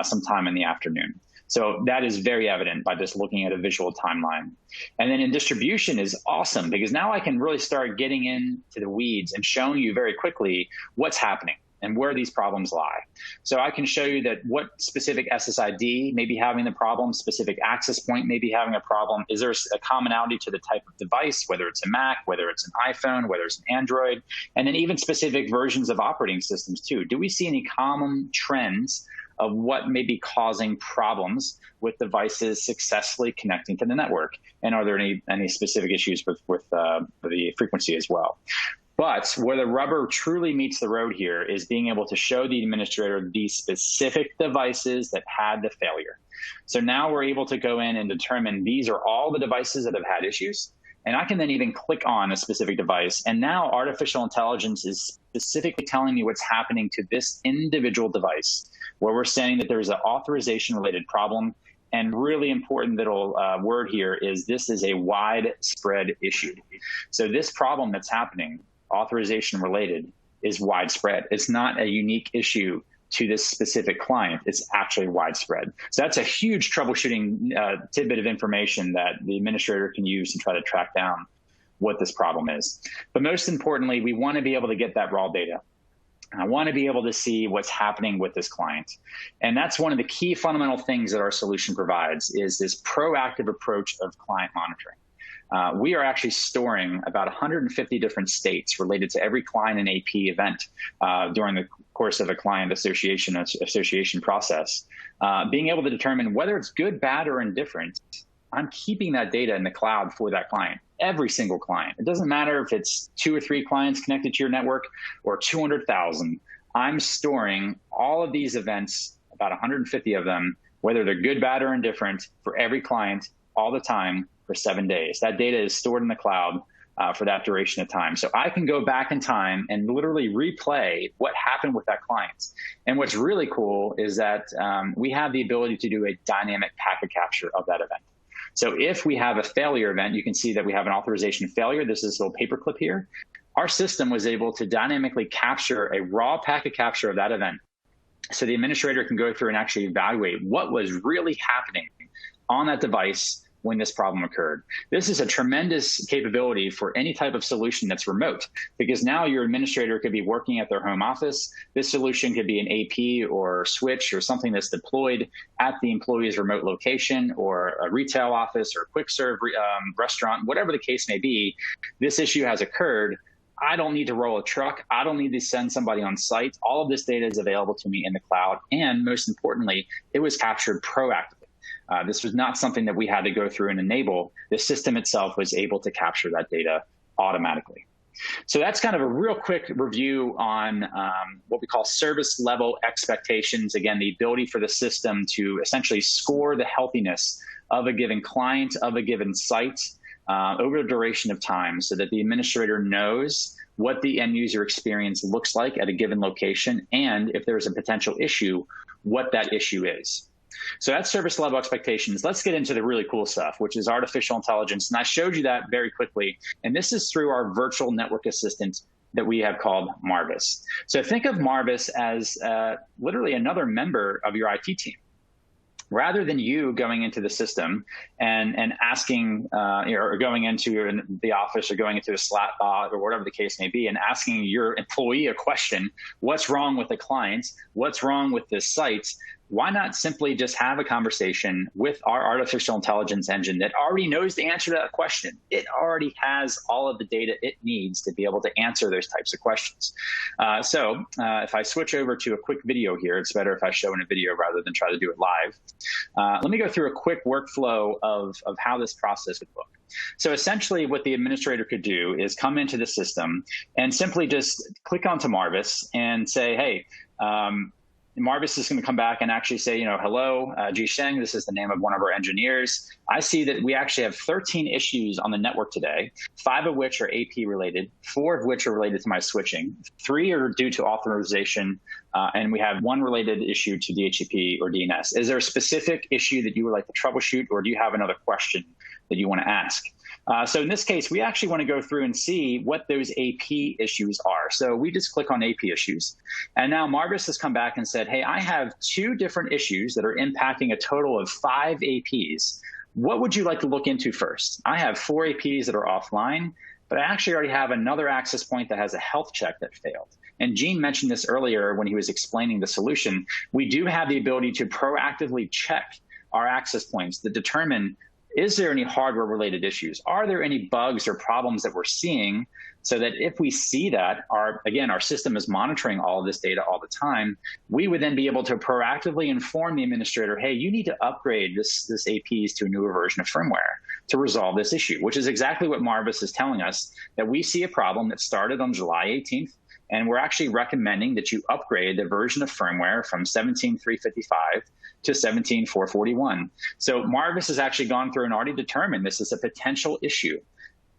sometime in the afternoon. So that is very evident by just looking at a visual timeline. And then in distribution is awesome, because now I can really start getting into the weeds and showing you very quickly what's happening and where these problems lie. So I can show you that what specific SSID may be having the problem, specific access point may be having a problem. Is there a commonality to the type of device, whether it's a Mac, whether it's an iPhone, whether it's an Android, and then even specific versions of operating systems too. Do we see any common trends of what may be causing problems with devices successfully connecting to the network? And are there any specific issues with the frequency as well? But where the rubber truly meets the road here is being able to show the administrator the specific devices that had the failure. So now we're able to go in and determine these are all the devices that have had issues. And I can then even click on a specific device. And now artificial intelligence is specifically telling me what's happening to this individual device, where we're saying that there's an authorization related problem. And really important little word here is this is a widespread issue. So this problem that's happening, authorization related, is widespread. It's not a unique issue to this specific client. It's actually widespread. So that's a huge troubleshooting tidbit of information that the administrator can use to try to track down what this problem is. But most importantly, we want to be able to get that raw data. I want to be able to see what's happening with this client. And that's one of the key fundamental things that our solution provides, is this proactive approach of client monitoring. We are actually storing about 150 different states related to every client and AP event during the course of a client association process. Being able to determine whether it's good, bad, or indifferent, I'm keeping that data in the cloud for that client, every single client. It doesn't matter if it's 2 or 3 clients connected to your network or 200,000. I'm storing all of these events, about 150 of them, whether they're good, bad, or indifferent, for every client all the time for 7 days. That data is stored in the cloud for that duration of time. So I can go back in time and literally replay what happened with that client. And what's really cool is that we have the ability to do a dynamic packet capture of that event. So if we have a failure event, you can see that we have an authorization failure. This is a little paperclip here. Our system was able to dynamically capture a raw packet capture of that event. So the administrator can go through and actually evaluate what was really happening on that device when this problem occurred. This is a tremendous capability for any type of solution that's remote, because now your administrator could be working at their home office. This solution could be an AP or switch or something that's deployed at the employee's remote location, or a retail office or a quick serve restaurant, whatever the case may be. This issue has occurred. I don't need to roll a truck. I don't need to send somebody on site. All of this data is available to me in the cloud. And most importantly, it was captured proactively. This was not something that we had to go through and enable. The system itself was able to capture that data automatically. So that's kind of a real quick review on what we call service level expectations. Again, the ability for the system to essentially score the healthiness of a given client, of a given site over the duration of time, so that the administrator knows what the end user experience looks like at a given location, and if there's a potential issue, what that issue is. So that's service level expectations. Let's get into the really cool stuff, which is artificial intelligence. And I showed you that very quickly. And this is through our virtual network assistant that we have called Marvis. So think of Marvis as literally another member of your IT team. Rather than you going into the system and asking, or going into the office or going into a Slack bot or whatever the case may be, and asking your employee a question, what's wrong with the client? What's wrong with this site? Why not simply just have a conversation with our artificial intelligence engine that already knows the answer to that question? It already has all of the data it needs to be able to answer those types of questions. So if I switch over to a quick video here, it's better if I show in a video rather than try to do it live. Let me go through a quick workflow of how this process would look. So essentially what the administrator could do is come into the system and simply just click onto Marvis and say, hey, Marvis is going to come back and actually say, hello, Ji Sheng, this is the name of one of our engineers. I see that we actually have 13 issues on the network today, 5 of which are AP related, 4 of which are related to my switching, 3 are due to authorization, and we have 1 related issue to DHCP or DNS. Is there a specific issue that you would like to troubleshoot, or do you have another question that you want to ask? So in this case, we actually want to go through and see what those AP issues are. So we just click on AP issues. And now Marvis has come back and said, hey, I have 2 different issues that are impacting a total of 5 APs. What would you like to look into first? I have 4 APs that are offline, but I actually already have another access point that has a health check that failed. And Gene mentioned this earlier when he was explaining the solution. We do have the ability to proactively check our access points to determine, is there any hardware-related issues? Are there any bugs or problems that we're seeing, so that if we see that, our system is monitoring all of this data all the time, we would then be able to proactively inform the administrator, hey, you need to upgrade this APs to a newer version of firmware to resolve this issue, which is exactly what Marvis is telling us, that we see a problem that started on July 18th, and we're actually recommending that you upgrade the version of firmware from 17.355 to 17.441. So Marvis has actually gone through and already determined this is a potential issue.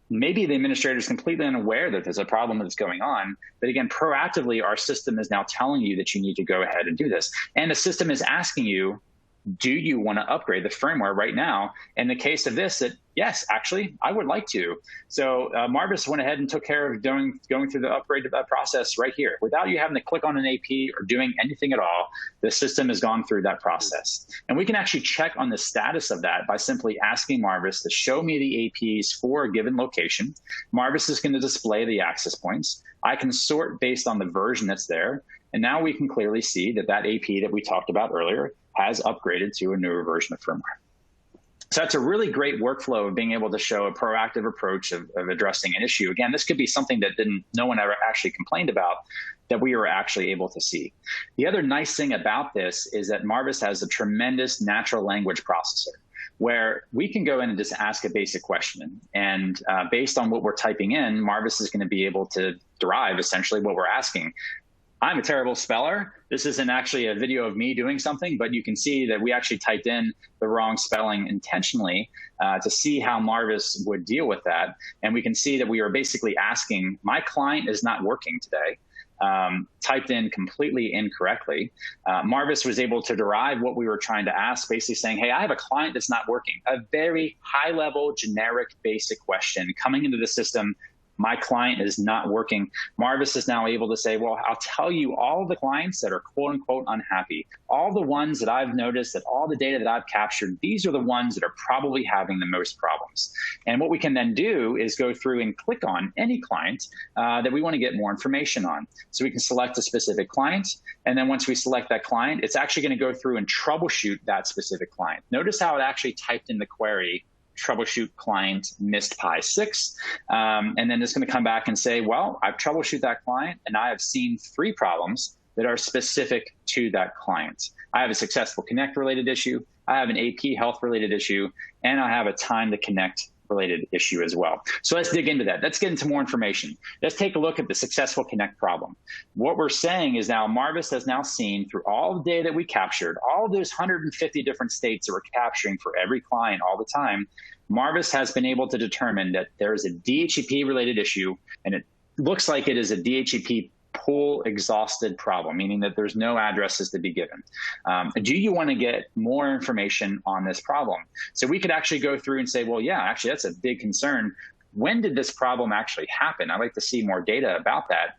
Maybe the administrator is completely unaware that there's a problem that's going on, but again, proactively, our system is now telling you that you need to go ahead and do this. And the system is asking you, do you want to upgrade the firmware right now? In the case of this, yes, actually, I would like to. So Marvis went ahead and took care of going through the upgrade process right here. Without you having to click on an AP or doing anything at all, the system has gone through that process. And we can actually check on the status of that by simply asking Marvis to show me the APs for a given location. Marvis is going to display the access points. I can sort based on the version that's there. And now we can clearly see that AP that we talked about earlier has upgraded to a newer version of firmware. So that's a really great workflow of being able to show a proactive approach of addressing an issue. Again, this could be something that no one ever actually complained about, that we were actually able to see. The other nice thing about this is that Marvis has a tremendous natural language processor, where we can go in and just ask a basic question. And based on what we're typing in, Marvis is going to be able to derive essentially what we're asking. I'm a terrible speller. This isn't actually a video of me doing something, but you can see that we actually typed in the wrong spelling intentionally to see how Marvis would deal with that. And we can see that we are basically asking, my client is not working today, typed in completely incorrectly. Marvis was able to derive what we were trying to ask, basically saying, hey, I have a client that's not working. A very high-level, generic, basic question coming into the system. My client is not working. Marvis is now able to say, well, I'll tell you all the clients that are quote unquote unhappy, all the ones that I've noticed, that all the data that I've captured, these are the ones that are probably having the most problems. And what we can then do is go through and click on any client that we want to get more information on. So we can select a specific client. And then once we select that client, it's actually going to go through and troubleshoot that specific client. Notice how it actually typed in the query, troubleshoot client missed Pi 6. And then it's going to come back and say, well, I've troubleshoot that client and I have seen 3 problems that are specific to that client. I have a successful connect related issue, I have an AP health related issue, and I have a time to connect related issue as well. So let's dig into that. Let's get into more information. Let's take a look at the successful connect problem. What we're saying is now Marvis has now seen through all the data that we captured, all those 150 different states that we're capturing for every client all the time, Marvis has been able to determine that there is a DHCP related issue, and it looks like it is a DHCP pool exhausted problem, meaning that there's no addresses to be given. Do you want to get more information on this problem? So we could actually go through and say, well, yeah, actually, that's a big concern. When did this problem actually happen? I'd like to see more data about that.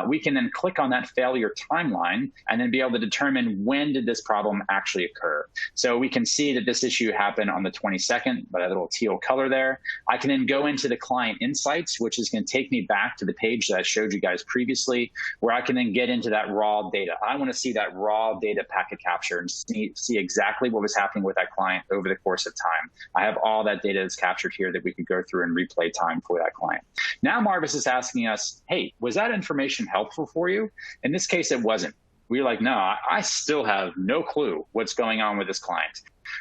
We can then click on that failure timeline and then be able to determine when did this problem actually occur. So we can see that this issue happened on the 22nd, by that little teal color there. I can then go into the client insights, which is going to take me back to the page that I showed you guys previously, where I can then get into that raw data. I want to see that raw data packet capture and see exactly what was happening with that client over the course of time. I have all that data that's captured here that we could go through and replay time for that client. Now Marvis is asking us, hey, was that information helpful for you? In this case, it wasn't. We were like, no, I still have no clue what's going on with this client.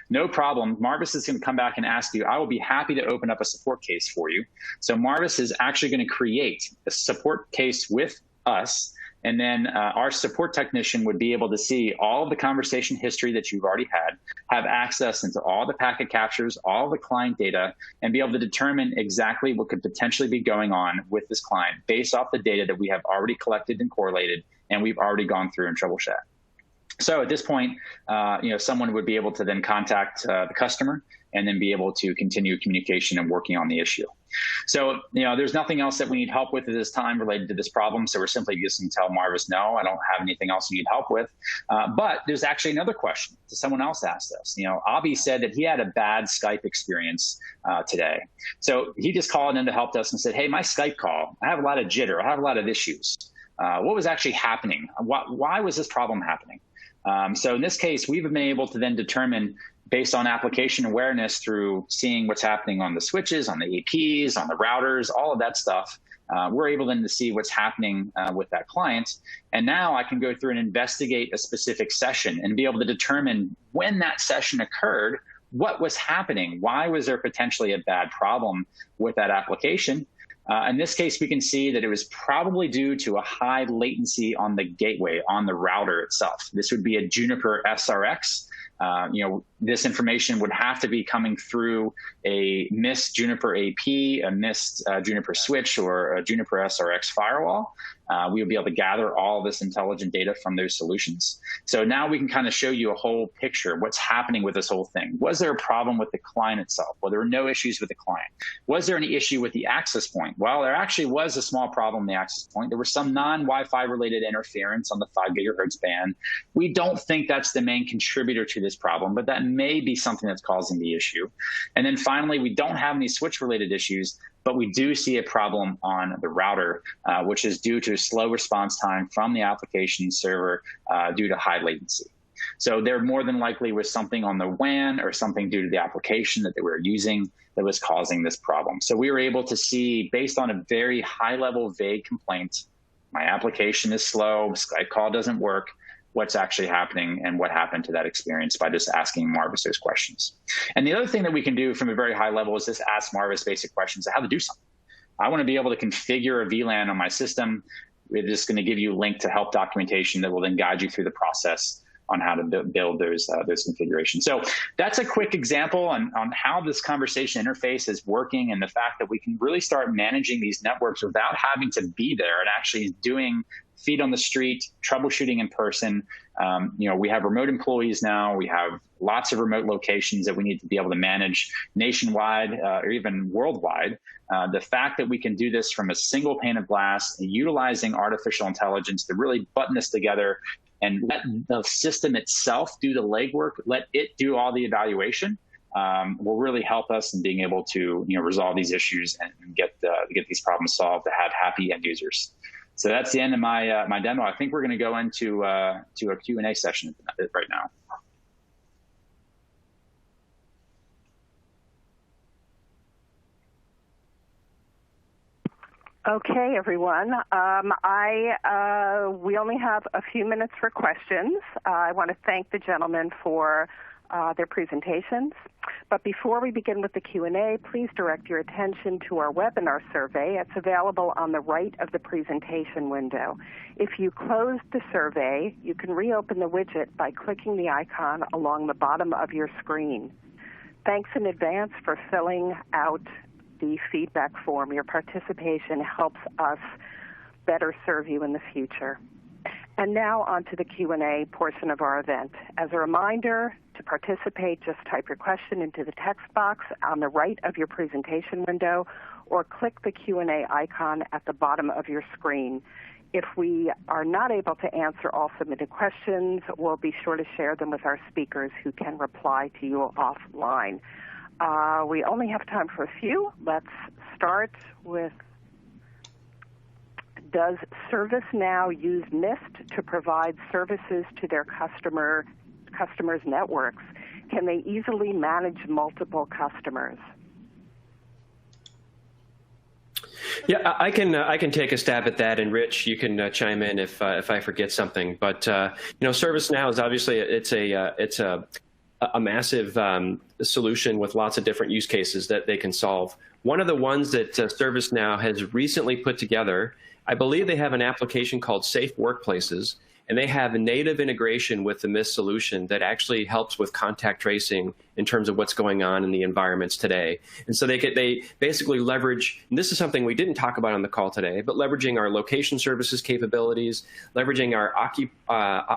No problem. Marvis is going to come back and ask you, I will be happy to open up a support case for you. So Marvis is actually going to create a support case with us. And then our support technician would be able to see all of the conversation history that you've already had, have access into all the packet captures, all the client data, and be able to determine exactly what could potentially be going on with this client based off the data that we have already collected and correlated, and we've already gone through and troubleshot. So at this point, someone would be able to then contact the customer and then be able to continue communication and working on the issue. So, there's nothing else that we need help with at this time related to this problem. So we're simply just going to tell Marvis, no, I don't have anything else you need help with. But there's actually another question that someone else asked us. Avi said that he had a bad Skype experience today. So he just called in to help us and said, hey, my Skype call, I have a lot of jitter. I have a lot of issues. What was actually happening? Why was this problem happening? So in this case, we've been able to then determine, based on application awareness through seeing what's happening on the switches, on the APs, on the routers, all of that stuff, we're able then to see what's happening with that client. And now I can go through and investigate a specific session and be able to determine when that session occurred, what was happening, why was there potentially a bad problem with that application. In this case, we can see that it was probably due to a high latency on the gateway, on the router itself. This would be a Juniper SRX. This information would have to be coming through a missed Juniper AP, a missed Juniper switch, or a Juniper SRX firewall. We would be able to gather all this intelligent data from those solutions. So now we can kind of show you a whole picture of what's happening with this whole thing. Was there a problem with the client itself? Well, there were no issues with the client. Was there any issue with the access point? Well, there actually was a small problem in the access point. There was some non-Wi-Fi related interference on the 5 gigahertz band. We don't think that's the main contributor to this problem, but that may be something that's causing the issue. And then finally, we don't have any switch related issues, but we do see a problem on the router, which is due to slow response time from the application server due to high latency. So there more than likely was something on the WAN or something due to the application that they were using that was causing this problem. So we were able to see, based on a very high level vague complaint, my application is slow, Skype call doesn't work, what's actually happening and what happened to that experience by just asking Marvis those questions. And the other thing that we can do from a very high level is just ask Marvis basic questions of how to do something. I want to be able to configure a VLAN on my system. We're just going to give you a link to help documentation that will then guide you through the process on how to build those configurations. So that's a quick example on how this conversation interface is working, and the fact that we can really start managing these networks without having to be there and actually doing feet on the street, troubleshooting in person. We have remote employees now. We have lots of remote locations that we need to be able to manage nationwide or even worldwide. The fact that we can do this from a single pane of glass, utilizing artificial intelligence to really button this together and let the system itself do the legwork, let it do all the evaluation, will really help us in being able to resolve these issues and get these problems solved to have happy end users. So that's the end of my my demo. I think we're going to go into to a Q&A session right now. Okay, everyone. We only have a few minutes for questions. I want to thank the gentlemen for their presentations. But before we begin with the Q&A, please direct your attention to our webinar survey. It's available on the right of the presentation window. If you close the survey, you can reopen the widget by clicking the icon along the bottom of your screen. Thanks in advance for filling out the feedback form. Your participation helps us better serve you in the future. And now on to the Q&A portion of our event. As a reminder, to participate, just type your question into the text box on the right of your presentation window or click the Q&A icon at the bottom of your screen. If we are not able to answer all submitted questions, we'll be sure to share them with our speakers who can reply to you offline. We only have time for a few. Let's start with, does ServiceNow use Mist to provide services to their customers' networks? Can they easily manage multiple customers? Yeah, I can take a stab at that, and Rich, you can chime in if I forget something. But ServiceNow is obviously it's a massive solution with lots of different use cases that they can solve. One of the ones that ServiceNow has recently put together, I believe they have an application called Safe Workplaces, and they have a native integration with the Mist solution that actually helps with contact tracing in terms of what's going on in the environments today. And so they basically leverage, and this is something we didn't talk about on the call today, but leveraging our location services capabilities, leveraging our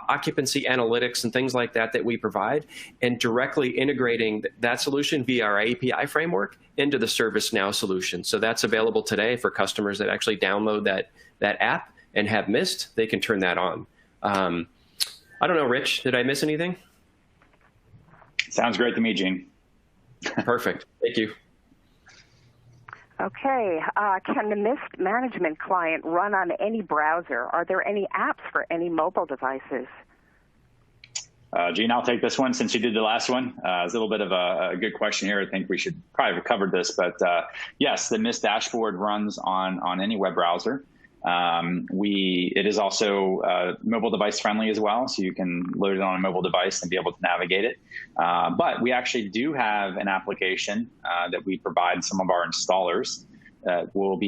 occupancy analytics and things like that we provide, and directly integrating that solution via our API framework into the ServiceNow solution. So that's available today for customers that actually download that app and have Mist. They can turn that on. I don't know, Rich, did I miss anything? Sounds great to me, Gene. Perfect. Thank you. Okay. Can the Mist management client run on any browser? Are there any apps for any mobile devices? Gene, I'll take this one since you did the last one. It's a little bit of a good question here. I think we should probably have covered this, but yes, the Mist dashboard runs on any web browser. It is also mobile device friendly as well, so you can load it on a mobile device and be able to navigate it. But we actually do have an application that we provide some of our installers that will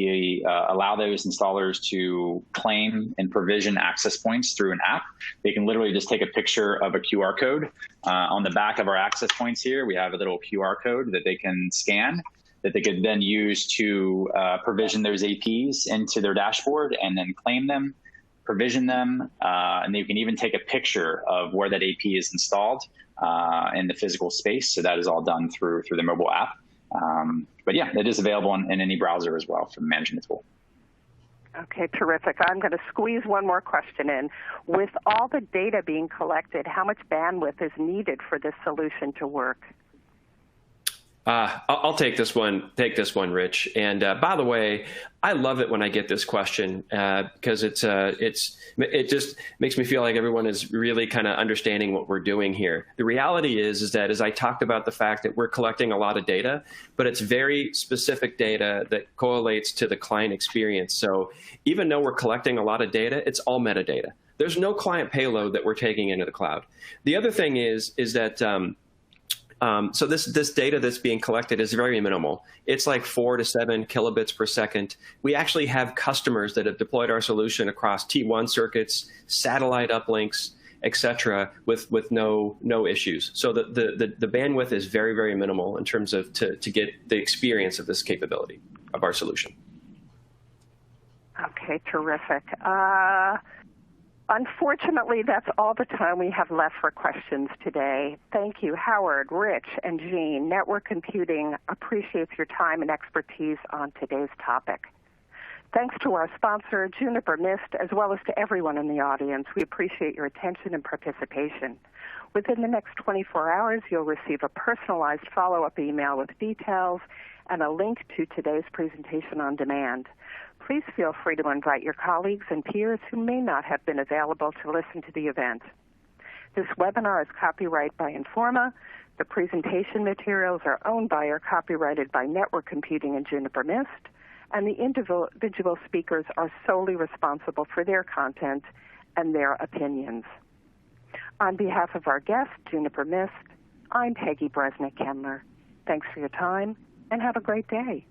allow those installers to claim and provision access points through an app. They can literally just take a picture of a QR code. On the back of our access points here, we have a little QR code that they can scan, that they could then use to provision those APs into their dashboard and then claim them, provision them, and they can even take a picture of where that AP is installed in the physical space. So that is all done through the mobile app. But yeah, it is available in any browser as well for the management tool. Okay, terrific. I'm going to squeeze one more question in. With all the data being collected, how much bandwidth is needed for this solution to work? I'll take this one, Rich. And by the way, I love it when I get this question because it just makes me feel like everyone is really kind of understanding what we're doing here. The reality is that as I talked about the fact that we're collecting a lot of data, but it's very specific data that correlates to the client experience. So even though we're collecting a lot of data, it's all metadata. There's no client payload that we're taking into the cloud. The other thing is that so this data that's being collected is very minimal. It's like 4 to 7 kilobits per second. We actually have customers that have deployed our solution across T1 circuits, satellite uplinks, et cetera, with no issues. So the bandwidth is very, very minimal in terms of to get the experience of this capability of our solution. Okay, terrific. Unfortunately, that's all the time we have left for questions today. Thank you, Howard, Rich, and Gene. Network Computing appreciates your time and expertise on today's topic. Thanks to our sponsor, Juniper Mist, as well as to everyone in the audience. We appreciate your attention and participation. Within the next 24 hours, you'll receive a personalized follow-up email with details and a link to today's presentation on demand. Please feel free to invite your colleagues and peers who may not have been available to listen to the event. This webinar is copyrighted by Informa. The presentation materials are owned by or copyrighted by Network Computing and Juniper Mist, and the individual speakers are solely responsible for their content and their opinions. On behalf of our guest, Juniper Mist, I'm Peggy Bresnik-Kendler. Thanks for your time, and have a great day.